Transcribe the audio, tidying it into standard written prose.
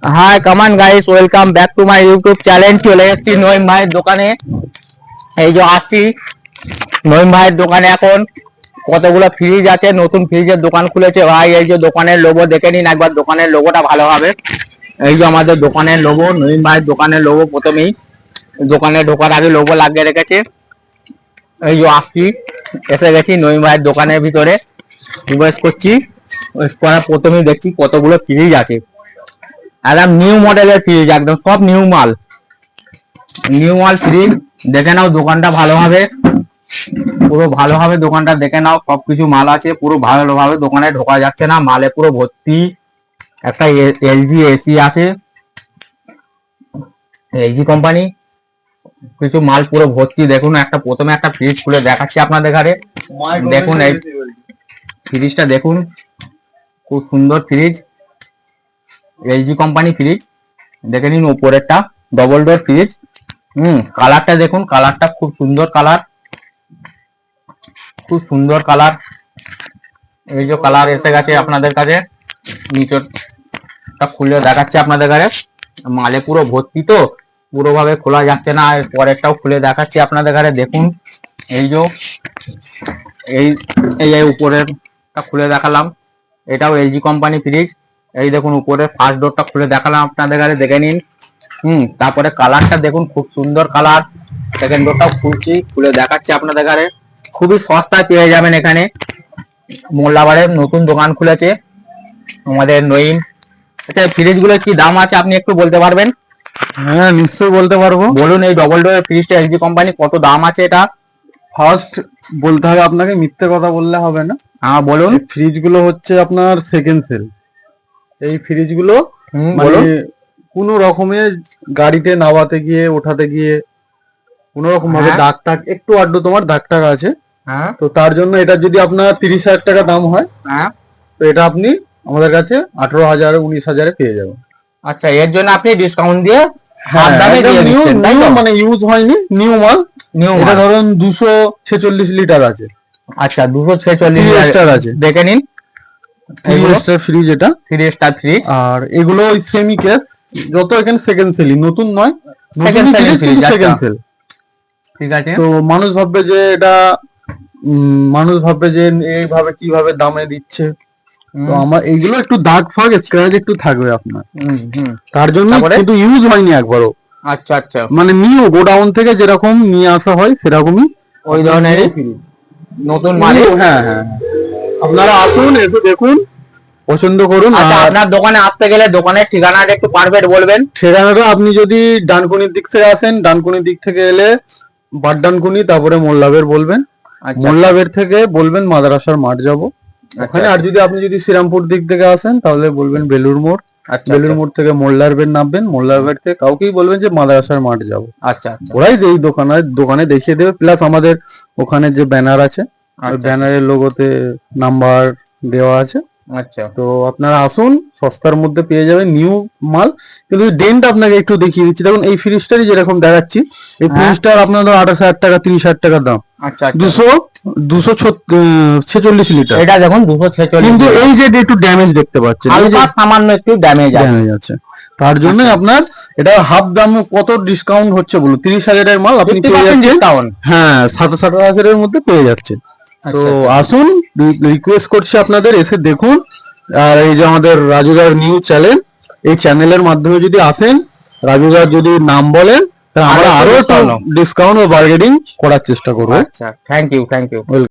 High কামান guys, welcome back to my YouTube channel. চলে এসেছি নঈম ভাইয়ের দোকানে। এই যে আসছি নঈম ভাইয়ের দোকানে। এখন কতগুলো ফ্রিজ আছে, নতুন ফ্রিজের দোকান খুলেছে ভাই। এই যে দোকানের লোগো দেখে নিন একবার, দোকানের লোগোটা ভালোভাবে। এই যে আমাদের দোকানের লোগো, নঈম ভাইয়ের দোকানের লোগো। প্রথমেই দোকানে ঢোকার আগে লোগো লাগিয়ে রেখেছে। এই যে আসছি, এসে গেছি নঈম ভাইয়ের দোকানের ভিতরে। প্রবেশ করছি, প্রথমেই দেখছি কতগুলো ফ্রিজ আছে। একদম নিউ মডেলের ফ্রিজ, একদম সব নিউ মাল, নিউ মাল ফ্রিজ। দেখে নাও দোকানটা ভালোভাবে, পুরো ভালোভাবে দোকানটা দেখে নাও। সবকিছু মাল আছে, পুরো ভালোভাবে দোকানে ঢোকা যাচ্ছে না, মালে পুরো ভর্তি। একটা এলজি এসি আছে, এলজি কোম্পানি কিছু মাল পুরো ভর্তি। দেখুন একটা, প্রথমে একটা ফ্রিজ খুলে দেখাচ্ছি আপনাদের ঘরে। দেখুন এই ফ্রিজটা দেখুন, খুব সুন্দর ফ্রিজ, এলজি কোম্পানি ফ্রিজ। দেখে নিন উপরেরটা, ডবল ডোর ফ্রিজ। কালারটা দেখুন, কালারটা খুব সুন্দর কালার, খুব সুন্দর কালার। এই যে কালার এসে গেছে আপনাদের কাছে। নিচেরটা খুলে দেখাচ্ছে আপনাদের কাছে, মালে পুরো ভর্তি তো পুরোভাবে খোলা যাচ্ছে না। আর পরেরটাও খুলে দেখাচ্ছি আপনাদের কাছে। দেখুন এই যে এই এই উপরেরটা খুলে দেখালাম, এটাও এলজি কোম্পানি ফ্রিজ। এই দেখুন উপরে ফার্স্ট ডোরটা খুলে দেখালাম আপনাদের কাছে, দেখে নিন। তারপরে কালারটা দেখুন, খুব সুন্দর কালার। সেকেন্ড ডোরটাও খুলছি, খুলে দেখাচ্ছি আপনাদের কাছে। খুবই সস্তায় পেয়ে যাবেন এখানে। মোল্লাবাড়ের নতুন দোকান খুলেছে আমাদের নঈম। আচ্ছা, ফ্রিজ গুলোর কি দাম আছে আপনি একটু বলতে পারবেন? হ্যাঁ, নিশ্চয়ই বলতে পারবো। বলুন, এই ডবল ডোরের ফ্রিজটা এলজি কোম্পানি কত দাম আছে এটা? ফার্স্ট বলতে হবে আপনাকে, মিথ্যে কথা বললে হবে না। হ্যাঁ বলুন। ফ্রিজ গুলো হচ্ছে আপনার সেকেন্ড সেল। এই ফ্রিজ গুলো মানে বলুন। কোনো রকমের গাড়িতে নামাতে গিয়ে ওঠাতে গিয়ে কোনো রকম ভাবে হ্যাঁ। দাগ টাগ একটু আড্ডু তোমার দাগ টাগ আছে, হ্যাঁ তো তার জন্য এটা যদি আপনার 30,000 টাকা দাম হয়, হ্যাঁ। তো এটা আপনি আমাদের কাছে 18,000 19,000 পেয়ে যাবেন। আচ্ছা, এর জন্য আপনি ডিসকাউন্ট দিয়ে হ্যাঁ, হাফ দামে দিয়ে নিউ দিচ্ছেন, তাই তো? মানে ইউজ হয়নি, নিউ মাল। নিউ এটা মাল। ধরুন 246 লিটার আছে, আচ্ছা, 246 3 স্টার আছে, দেখে নিন। 3 স্টার ফ্রিজ এটা। 3 স্টার ফ্রিজ। আর এগুলো ওই সেমি কেস, যত এখানে সেকেন্ড সেলই, নতুন নয়, second sale fridge, second sale. ঠিক আছে। তো মানুষ ভাববে যে এটা মানুষ ভাববে যে এইভাবে কিভাবে দামে দিচ্ছে। তো আমার এইগুলো একটু দাগ ফাগ স্ক্র্যাচ একটু থাকবে আপনার, তার জন্য। কিন্তু ইউজ হয়নি একবারও। আচ্ছা আচ্ছা, মানে নিউ গোডাউন থেকে যেরকম নিয়ে আসা হয় সেরকমই ওই ধরনের নতুন মাল। হ্যাঁ হ্যাঁ, আপনারা আসুন, এসে দেখুন, পছন্দ করুন। আচ্ছা, আর আপনার দোকানে আসতে গেলে দোকানের ঠিকানাটা একটু পারফেক্ট বলবেন? ঠিকানাটা আপনি যদি ডানকুনির দিক থেকে আসেন, ডানকুনির দিক থেকে এলে বাড্ডানকুনি, তারপরে মোল্লাবের বলবেন। মোল্লাবের থেকে বলবেন মাদ্রাসার মাঠ যাবো ওখানে। আর যদি আপনি শ্রীরামপুর দিক থেকে আসেন তাহলে বলবেন বেলুর মোড়। বেলুর মোড় থেকে মোল্লারবের নামবেন, মোল্লারবের থেকে কাউকেই বলবেন যে মাদ্রাসার মাঠ যাবো। আচ্ছা, ওরাই এই দোকানে দেখিয়ে দেবে। প্লাস আমাদের ওখানে যে ব্যানার আছে, ওই ব্যানারের লোগোতে নাম্বার দেওয়া আছে। আচ্ছা, তো আপনারা আসুন, সস্তার মধ্যে পেয়ে যাবেন নিউ মাল। কিন্তু ডেন্ট আপনাকে একটু দেখিয়ে দিচ্ছি। দেখুন এই ফ্রিজটারই যেরকম দেখাচ্ছি, এই ফ্রিজটার আপনার 28,000 টাকা 30,000 টাকা দাম। আচ্ছা, 246 লিটার। এটা দেখুন 246, কিন্তু এই যে একটু ড্যামেজ দেখতে পাচ্ছেন, হালকা সামান্য একটু ড্যামেজ আছে। তার জন্য আপনার এটা হাফ দাম। কত ডিসকাউন্ট হচ্ছে বলুন? 30,000 এর মাল আপনি পেয়ে যাচ্ছেন। হ্যাঁ, 27,000 এর মধ্যে পেয়ে যাচ্ছেন। তো আসুন, রিকোয়েস্ট করছি আপনাদের, এসে দেখুন। আর এই যে আমাদের রাজুদার নিউ চ্যানেল, এই চ্যানেলের মাধ্যমে যদি আসেন, রাজুদার যদি নাম বলেন, তাহলে আমরা আরো ডিসকাউন্ট ও বার্গেনিং করার চেষ্টা করবো। আচ্ছা, থ্যাংক ইউ।